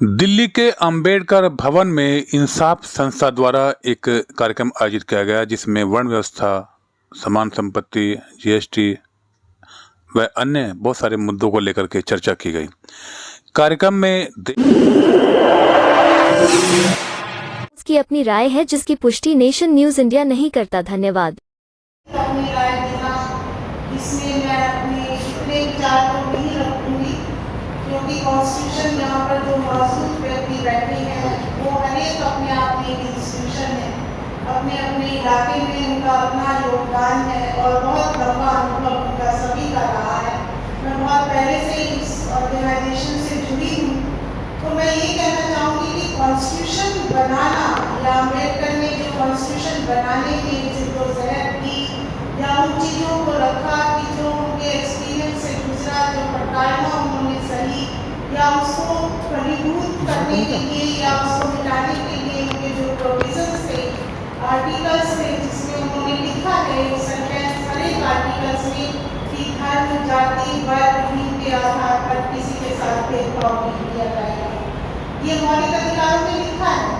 दिल्ली के अंबेडकर भवन में इंसाफ संस्था द्वारा एक कार्यक्रम आयोजित किया गया, जिसमें वर्ण व्यवस्था, समान संपत्ति, जीएसटी व अन्य बहुत सारे मुद्दों को लेकर के चर्चा की गई। कार्यक्रम में की अपनी राय है, जिसकी पुष्टि नेशन न्यूज इंडिया नहीं करता। धन्यवाद। अपनी राय देना, इसमें मैं अपने इतने विचार को नहीं रखूंगी, क्योंकि कॉन्स्टिट्यूशन यहाँ पर जो मौजूद व्यक्ति बैठे हैं वो हरेक अपने आप में एक इंस्टीट्यूशन है, अपने अपने इलाके में उनका अपना योगदान है और बहुत लंबा अनुभव उनका सभी का रहा है। मैं बहुत पहले से इस ऑर्गेनाइजेशन से जुड़ी हूँ, तो मैं ये कहना चाहूँगी कि कॉन्स्टिट्यूशन बनाना या अम्बेडकर ने जो कॉन्स्टिट्यूशन बनाने की जद्दोजहद की या उन चीज़ों को रखा कि जो उनके एक्सपीरियंस से गुजरा, जो प्रताड़ना उन्होंने सही या उसको फलीभूत करने के लिए या उसको मिटाने के लिए उनके जो प्रोविजंस थे, आर्टिकल्स थे, जिसमें उन्होंने लिखा है सेंटेंस हर एक आर्टिकल्स में कि धर्म, जाति, वर्ग, लिंग के आधार पर किसी के साथ भेदभाव नहीं किया जाएगा। ये मौलिक अधिकारों में लिखा है,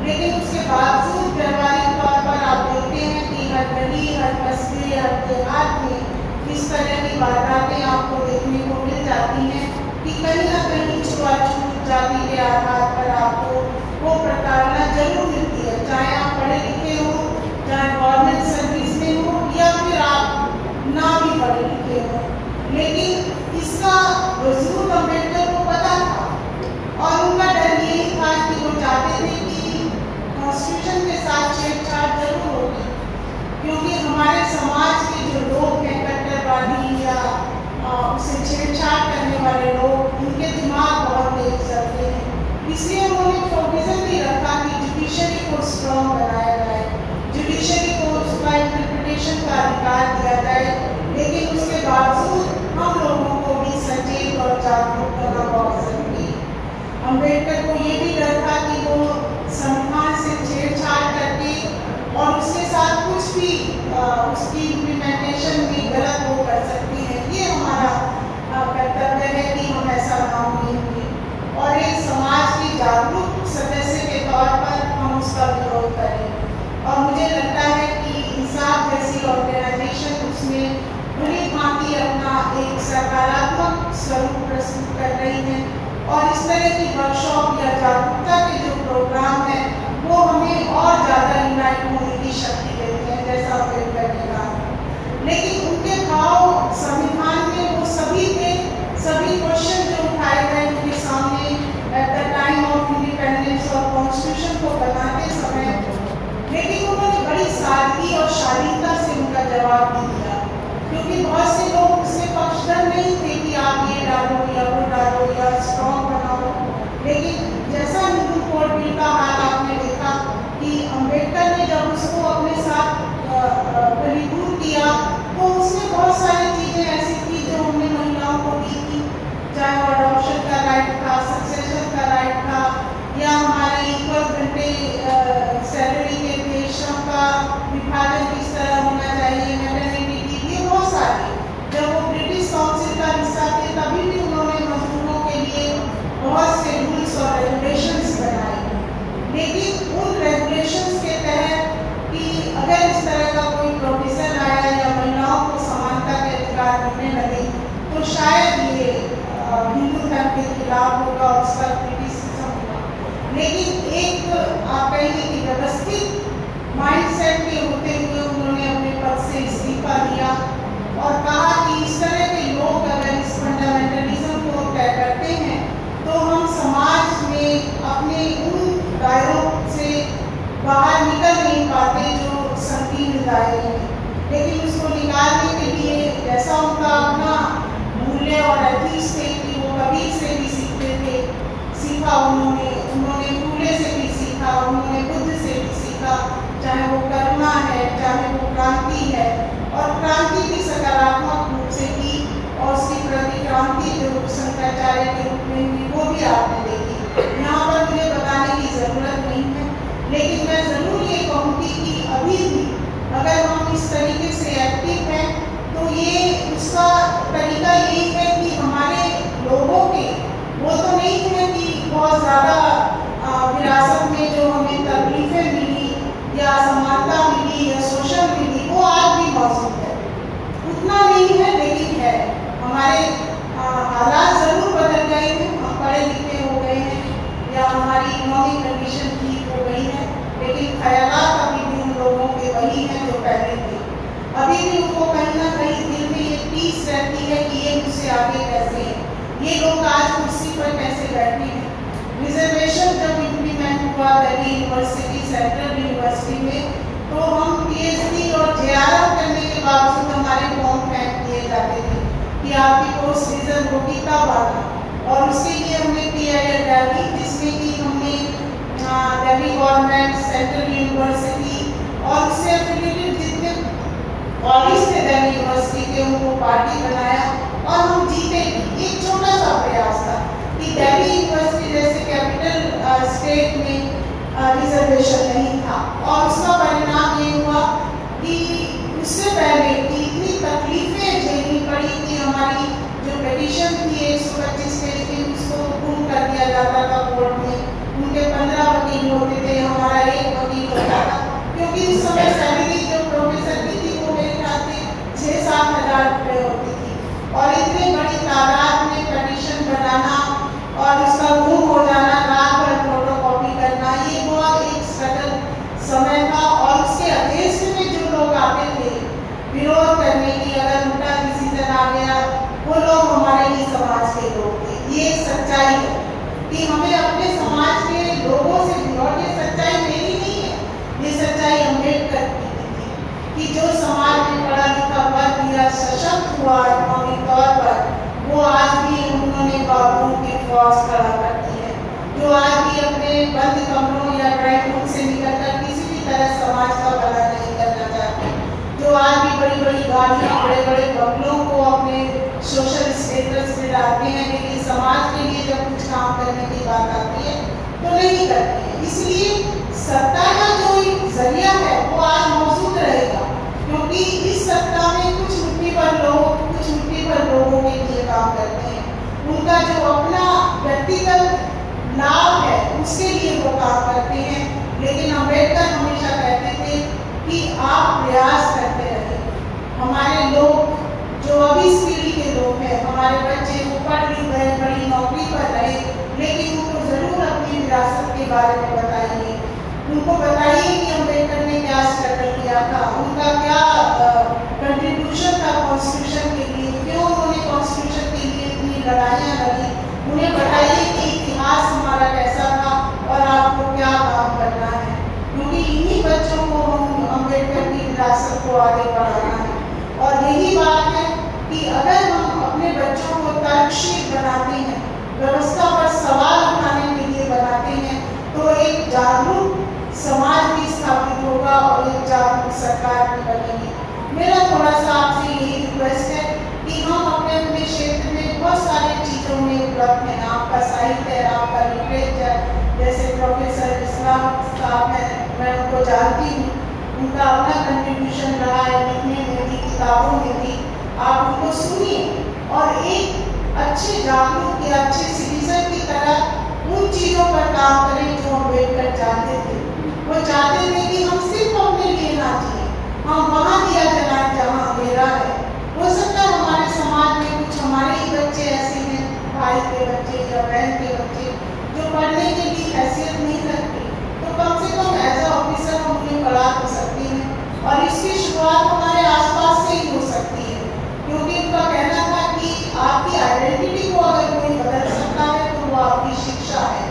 लेकिन उसके बावजूद व्यावहारिक तौर पर आप देखते हैं कि हर गली, हर कस्बे, हर देहात में इस तरह की वारदातें आपको देखने को मिल जाती हैं कि कहीं ना कहीं छुआछूत, जाति के आधार पर आपको वो प्रताड़ना जरूर मिलती है, चाहे आप पढ़े लिखे हो, चाहे गवर्नमेंट सर्विस में हो या फिर आप ना भी पढ़े लिखे हो। लेकिन इसका वजूद अम्बेडकर को पता था और उनका डर यही था कि वो चाहते थे कि कॉन्स्टिट्यूशन के साथ छेड़छाड़ जरूर होगी, क्योंकि हमारे समाज के जो लोग हैं कट्टरवादी या उसे छेड़छाड़ करने वाले लोग, उनके दिमाग बहुत तेज चलते हैं। इसलिए उन्होंने प्रोविजन भी रखा कि जुडिशरी को स्ट्रॉन्ग बनाया जाए, जुडिशरी को उसका इंटरप्रिटेशन का अधिकार दिया जाए, लेकिन उसके बावजूद हम लोगों को भी सचेत और जागरूक करना बहुत जरूरी है। अम्बेडकर को ये भी डर था कि वो संविधान से छेड़छाड़ करके और उसके साथ कुछ भी उसकी इम्प्लीमेंटेशन भी गलत हो कर सकती है। ये हमारा कर्तव्य है कि हम ऐसा ना होंगे और एक समाज की जागरूक सदस्य के तौर पर हम उसका विरोध करें। और मुझे लगता है कि इंसाफ जैसी ऑर्गेनाइजेशन उसमें भली भांति अपना एक सकारात्मक स्वरूप प्रस्तुत कर रही है और इस तरह की वर्कशॉप या जागरूकता के जो प्रोग्राम है वो हमें और ज़्यादा यूनाइट होने की शक्ति देते हैं, जैसा अम्बेडकर ने कहा। लेकिन उनके भाव संविधान में वो सभी थे, सभी क्वेश्चन जो उठाए गए उनके सामने at the time of independence और कॉन्स्टिट्यूशन को बनाते समय, लेकिन उन्होंने बड़ी सादगी और शालीनता से उनका जवाब भी दिया, क्योंकि बहुत से लोग उससे पक्षधर नहीं थे कि आप ये डालो या वो डालो या स्ट्रॉन्ग बनाओ। लेकिन जैसा हिंदू कोड बिल का हाल आपने देखा कि अम्बेडकर ने जब उसको अपने साथ फलीभूत किया तो उसने बहुत सारी चीज़ें ऐसी थी जो हमने महिलाओं को दी थी, चाहे वो अडॉप्शन का राइट था, सक्सेशन का राइट था या हमारे इक्वल घंटे सैलरी के थे, श्रम का विभाजन किस तरह होना चाहिए, मैटरनिटी लीव, ये बहुत सारे। जब वो ब्रिटिश काउंसिल का हिस्सा थे तभी भी उन्होंने मजदूरों के लिए बहुत से रूल्स और रेगुलेशंस बनाए, लेकिन उन रेगुलेशंस के तहत कि अगर इस तरह का कोई प्रोविजन आया या महिलाओं को समानता के अधिकार मिलने लगे तो शायद ये हिंदू धर्म के खिलाफ होगा, उसका क्रिटिसिज्म होगा। लेकिन एक आप कहेंगे कि व्यवस्थित माइंडसेट के होते हुए उन्होंने अपने पद से इस्तीफा दिया और कहा कि इस तरह के लोग अगर इस फंडामेंटलिज्म को तय करते हैं तो हम समाज में अपने उन दायरों से बाहर निकल नहीं पाते जो संकीर्ण दायरे हैं। लेकिन उसको निकालने के लिए जैसा उनका अपना मूल्य और एथिक्स थे कि वो कबीर से भी सीखते थे, सीखा उन्होंने फूले से भी सीखा, उन्होंने बुद्ध से भी सीखा, चाहे वो करुणा है, चाहे वो क्रांति है, और क्रांति भी सकारात्मक रूप से की और उसकी प्रतिक्रांति जो शंकराचार्य के रूप में हुई वो भी आपने देखी। यहाँ पर मुझे बताने की ज़रूरत नहीं है, लेकिन मैं ज़रूर ये कहूँगी कि अभी भी अगर हम इस तरीके से एक्टिव हैं तो ये उसका तरीका यही है कि हमारे लोगों के वो तो नहीं है कि बहुत ज़्यादा ये लोग आज कुर्सी पर कैसे बैठे हैं। रिजर्वेशन जब इम्प्लीमेंट हुआ दिल्ली यूनिवर्सिटी सेंट्रल यूनिवर्सिटी में, तो हम पीएचडी और जेआरएफ करने के बावजूद हमारे फॉर्म फेंक दिए जाते थे कि आपकी पोस्ट रिजर्व होगी तब आना। और उसके लिए हमने पीआईएल डाली, जिसमें कि हमने दिल्ली गवर्नमेंट, सेंट्रल यूनिवर्सिटी और उससे एफिलिएटेड जितने कॉलेज थे दिल्ली यूनिवर्सिटी के, उनको पार्टी बनाया और हम जीते। एक छोटा सा प्रयास था कि दिल्ली यूनिवर्सिटी जैसे कैपिटल स्टेट में रिजर्वेशन नहीं था, और उसका परिणाम ये हुआ कि उससे पहले कि इतनी तकलीफें झेलनी पड़ी कि हमारी जो पिटीशन थी 125 पेज की, उसको गुम कर दिया जाता था कोर्ट में। उनके 15 वकील होते थे, हमारा एक वकील होता था, क्योंकि उस समय सैलरी जो प्रोफेसर की थी वो मेरे ख्याल से 6-7 हज़ार रुपये होती थी। और इतनी बड़ी तादाद में पिटीशन बनाना और उसका गुम हो जाना, रात भर फोटोकॉपी करना, ये बहुत एक स्ट्रगल समय था। और उसके अगेंस्ट में जो लोग आते थे विरोध करने की, अगर उनका डिसीजन आ गया, वो लोग हमारे ही समाज के लोग थे। ये सच्चाई है कि हमें अपने समाज के लोगों से भी, और ये सच्चाई मेरी नहीं है, ये सच्चाई अम्बेडकर की थी कि जो समाज में पढ़ा लिखा वर्ग या सशक्त हुआ इकोनॉमिक तौर पर, वो आज भी उन्होंने बाबुओं के फौज खड़ा करती है, जो आज भी अपने बंद कमरों या ड्राइंग रूम से निकलकर किसी भी तरह समाज का भला नहीं करना चाहते, जो आज भी बड़ी बड़ी गाड़ियाँ, बड़े बड़े बंगलों को अपने सोशल स्टेटस में डालते हैं, लेकिन समाज के लिए जब कुछ काम करने की बात आती है तो नहीं करते हैं। इसलिए सत्ता का जो जरिया है वो आज मौजूद रहेगा, क्योंकि इस सत्ता में कुछ मुट्ठी भर लोगों के लिए काम करते हैं। उनका जो अपना व्यक्तिगत लाभ है उसके लिए वो काम करते हैं। लेकिन अम्बेडकर हमेशा कहते थे कि आप प्रयास करते रहे। हमारे लोग जो अभी इस पीढ़ी के लोग हैं, हमारे बच्चे वो पढ़ लिख गए, बड़ी नौकरी पर रहे, लेकिन उनको जरूर अपनी विरासत के बारे में बताइए। उनको बताइए कि अम्बेडकर ने क्या स्ट्रगल किया था, उनका क्या कंट्रीब्यूशन था कॉन्स्टिट्यूशन के लिए, क्यों उन्होंने कॉन्स्टिट्यूशन के लिए इतनी लड़ाइयाँ लड़ी। उन्हें बताइए कि इतिहास हमारा कैसा था और आपको क्या काम करना है, क्योंकि इन्हीं बच्चों को हम अम्बेडकर की विरासत को आगे बढ़ाना है। और यही बात है कि अगर हम अपने बच्चों को तर्कशील बनाते हैं, व्यवस्था पर सवाल उठाने के लिए बनाते हैं, तो एक जागरूक समाज भी स्थापित होगा और एक जागरूक सरकार भी बनेगी। मेरा थोड़ा सा आपसे यही रिक्वेस्ट है कि हम अपने अपने क्षेत्र में बहुत सारी चीज़ों में उपलब्ध हैं। आपका साहित्य है, आपका लिटरेचर, जैसे प्रोफेसर इस्लाम साहब हैं, मैं उनको जानती हूँ, उनका अपना कंट्रीब्यूशन रहा है लिखने में भी, किताबों में भी। आप उनको सुनिए और एक अच्छे जागरूक या अच्छे सिटीजन की तरह उन चीज़ों पर काम करें जो अम्बेडकर चाहते थे। वो चाहते थे कि हम सिर्फ अपने लिए ना जिए, हम वहाँ दिया जलाएं जहाँ अंधेरा है। हो सकता है हमारे समाज में कुछ हमारे ही बच्चे ऐसे हैं, भाई के बच्चे या बहन के बच्चे, जो पढ़ने के लिए हैसियत नहीं रखते, तो कम से कम एज ए ऑफिसर हम उन्हें पढ़ा तो सकते हैं। और इसकी शुरुआत हमारे आसपास से ही हो सकती है, क्योंकि उनका कहना था कि आपकी आइडेंटिटी को अगर कोई बदल सकता है तो वो आपकी शिक्षा है,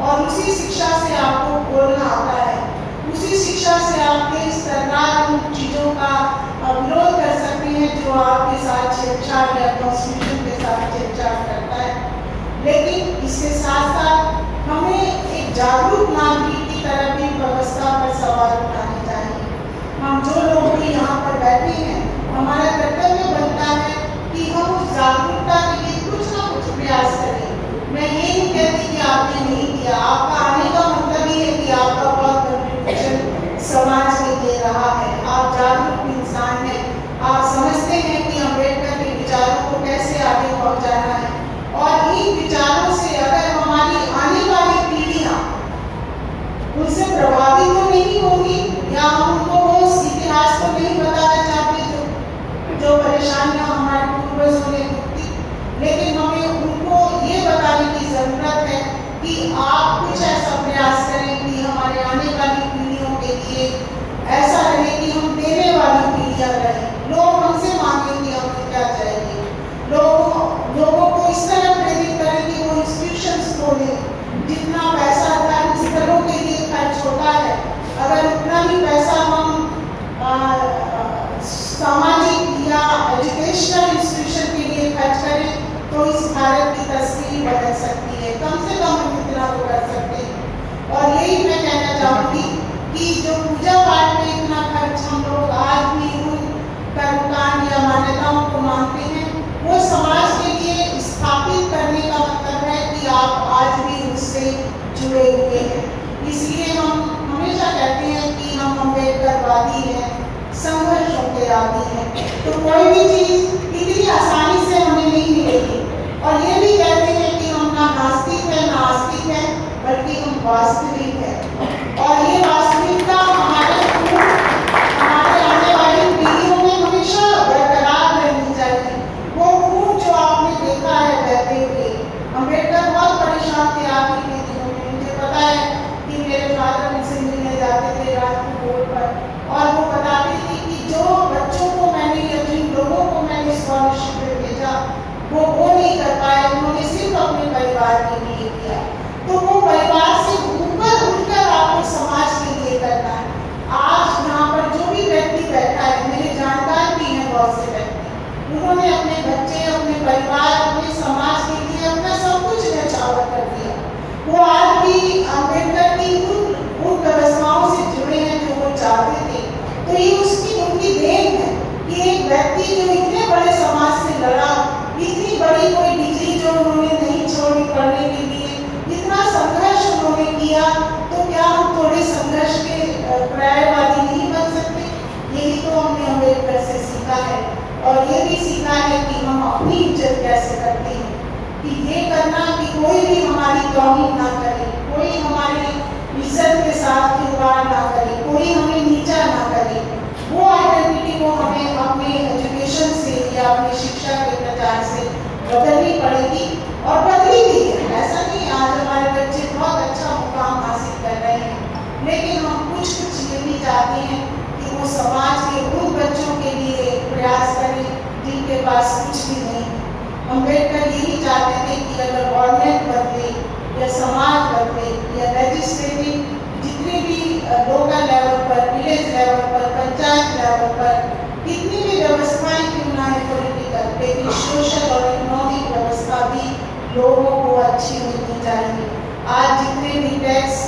और उसी शिक्षा से आपको बोलना आता है, उसी शिक्षा से आप किस तरह उन चीज़ों का विरोध कर सकते हैं जो आपके साथ छेड़छाड़ या कॉन्स्टिट्यूशन के साथ छेड़छाड़ करता है। लेकिन इसके साथ साथ हमें एक जागरूक नागरिक की तरह भी व्यवस्था पर सवाल उठाने चाहिए। हम जो लोग भी यहाँ पर बैठे हैं, हमारा कर्तव्य बनता है कि हम उस जागरूकता के लिए कुछ ना कुछ प्रयास करें। मैं ये नहीं कहती कि आपने नहीं किया, आपका आने का मतलब ही है कि आपका बहुत कंट्रीब्यूशन समाज के लिए रहा है। आप जागरूक इंसान हैं, आप समझते हैं कि अम्बेडकर के विचारों को कैसे आगे पहुँचाना है, और इन विचारों से में जितना पैसा धर्मस्थलों के लिए खर्च होता है, अगर उतना ही पैसा हम सामाजिक या एजुकेशनल इंस्टीट्यूशन के लिए खर्च करें तो इस भारत की तस्वीर बदल सकती है। कम से कम हम इतना तो कर सकते हैं। और यही मैं कहना चाहूँगी कि जो पूजा पाठ में इतना खर्च हम लोग आज भी उन कर्मकांड या मान्यताओं को मानते हैं, वो समाज के लिए स्थापित करने का मतलब है कि आप आज भी उससे जुड़े हुए हैं। इसलिए हम हमेशा कहते हैं कि हम अम्बेडकरवादी हैं, संघर्षों के आदी हैं। तो कोई भी चीज़ इतनी आसानी से हमें नहीं मिलेगी। और ये भी कहते हैं कि हम ना नास्तिक हैं ना आस्तिक हैं, बल्कि हम वास्तविक हैं। और ये वास्तविकता हमारे आने वाली पीढ़ियों में हमेशा बरकरार रहनी चाहिए। वो खून जो आपने देखा है बहते हुए, अम्बेडकर बहुत परेशान थे आखिर के दिनों में। मुझे पता है कि मेरे फादर मुझसे मिलने जाते थे रात को रोड पर, और वो बताते थे कि जो बच्चों को मैंने या जिन लोगों को मैंने स्कॉलरशिप पे भेजा वो नहीं कर पाए, उन्होंने सिर्फ अपने परिवार के लिए किया। तो वो परिवार से ऊपर उठकर आपको समाज के लिए करना है। आज यहाँ पर जो भी व्यक्ति बैठा है, मेरे जानकार भी हैं बहुत से व्यक्ति, उन्होंने अपने बच्चे, अपने परिवार, अपने समाज के लिए अपना सब कुछ न्यौछावर कर दिया। वो आज भी अम्बेडकर की उन व्यवस्थाओं से जुड़े हैं जो वो चाहते थे। तो ये उनकी देन है कि एक व्यक्ति जो इतने बड़े समाज से लड़ा, इतनी बड़ी कोई डिग्री जो उन्होंने नहीं छोड़ी पढ़ने के लिए, इतना संघर्ष उन्होंने किया, तो क्या हम थोड़े संघर्ष के पर्यायवादी नहीं बन सकते? यही तो हमने अम्बेडकर से सीखा है। और ये भी सीखा है कि हम अपनी इज्जत कैसे करते हैं, कि ये करना कि कोई भी हमारी तौहीन ना करे, कोई हमारी इज्जत के साथ खिलवाड़ ना करे, कोई हमें नीचा ना करे। वो आइडेंटिटी को हमें अपने एजुकेशन से या अपनी शिक्षा के प्रचार से बदलनी पड़ेगी, और बदली भी है। ऐसा नहीं आज हमारे बच्चे बहुत अच्छा मुकाम हासिल कर रहे हैं, लेकिन हम कुछ ये भी चाहते हैं कि वो समाज के उन बच्चों के लिए प्रयास करें जिनके पास कुछ भी नहीं है। अम्बेडकर यही चाहते थे कि अगर गवर्नमेंट बदले या समाज बदले या लेजिस्लेटिव जितने भी लोकल लेवल पर, विलेज लेवल पर, पंचायत लेवल पर कितनी भी व्यवस्थाएं क्यों ना है पॉलिटिकल, लेकिन सोशल और इकोनॉमिक व्यवस्था भी लोगों को अच्छी मिलनी चाहिए। आज जितने भी टैक्स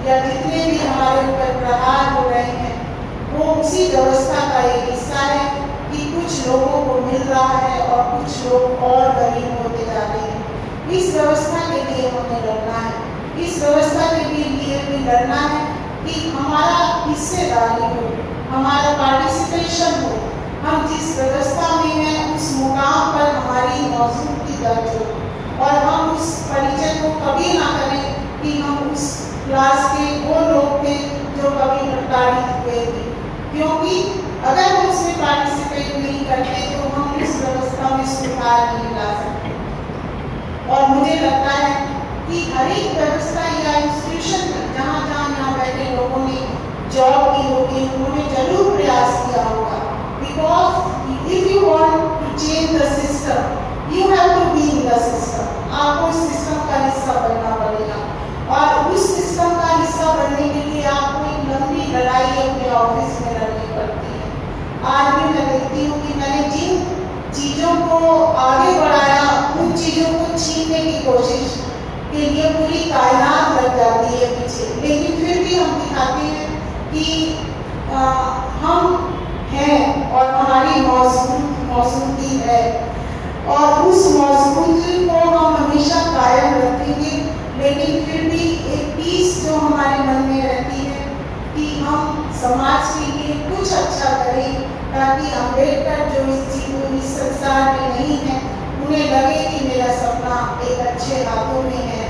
या जितने भी हमारे ऊपर प्रहार हो रहे हैं, वो उसी व्यवस्था का एक हिस्सा है कि कुछ लोगों को मिल रहा है और कुछ लोग और गरीब होते जा रहे हैं। इस व्यवस्था के लिए हमें लड़ना है। इस व्यवस्था के लिए भी लड़ना है कि हमारा हिस्सेदारी हो, हमारा पार्टिसिपेशन हो, हम जिस व्यवस्था में हैं उस मुकाम पर हमारी मौजूदगी दर्ज हो, और हम उस परिचय को कभी ना करें कि हम उस क्लास के वो लोग थे जो कभी प्रताड़ित हुए थे, क्योंकि अगर हम उसमें पार्टिसिपेट नहीं करते तो हम उस व्यवस्था में सुधार नहीं ला सकते। और मुझे लगता है कि हर एक व्यवस्था या इंस्टीट्यूशन में जहाँ जहाँ यहाँ बैठे लोगों ने जॉब की होगी, उन्होंने जरूर प्रयास किया होगा, because if you want to change the system you have to be in the system. आपको उस सिस्टम का हिस्सा बनना पड़ेगा, और उस सिस्टम का हिस्सा बनने के लिए आपको एक लंबी लड़ाई अपने ऑफिस में लड़नी पड़ती है। आज भी मैं देखती हूँ कि मैंने जिन चीज़ों को आगे बढ़ाया, उन चीज़ों को छीनने की कोशिश के लिए पूरी कायनात लग जाती है पीछे, लेकिन फिर भी हम दिखाते हैं कि हम हैं और हमारी मौजूदगी है, और उस मौजूदगी को हम हमेशा कायम रखेंगे। लेकिन फिर भी एक पीस जो हमारे मन में रहती है कि हम समाज के लिए कुछ अच्छा करें, ताकि अम्बेडकर जो इस संसार में नहीं है, उन्हें लगे कि मेरा सपना एक अच्छे हाथों में है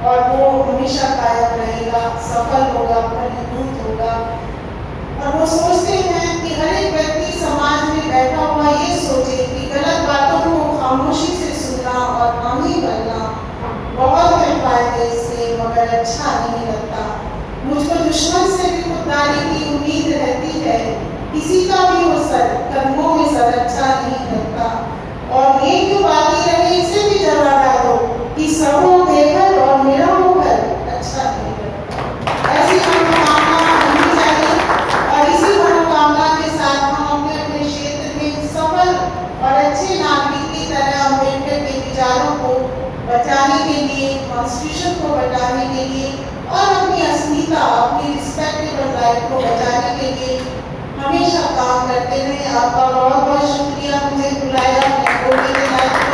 और वो हमेशा कायम रहेगा, सफल होगा, फलीभूत होगा। और वो सोचते हैं कि हर एक व्यक्ति समाज में बैठा हुआ ये सोचे कि गलत बातों को खामोशी से सुनना और हामी बनना बहुत है फायदे से, मगर अच्छा नहीं लगता। मुझको दुश्मन से भी खुददारी की उम्मीद रहती है, किसी का भी वो सर कदमों में सर अच्छा नहीं लगता। और ये क्यों बाकी रहे, इसे भी जवाब दो कि सबों देखकर और मेरा के लिए और अपनी अस्मिता, अपनी रिस्पेक्टेबल लाइफ को बचाने के लिए हमेशा काम करते रहे। आपका बहुत बहुत शुक्रिया मुझे बुलाया, मैं बोलने के लायक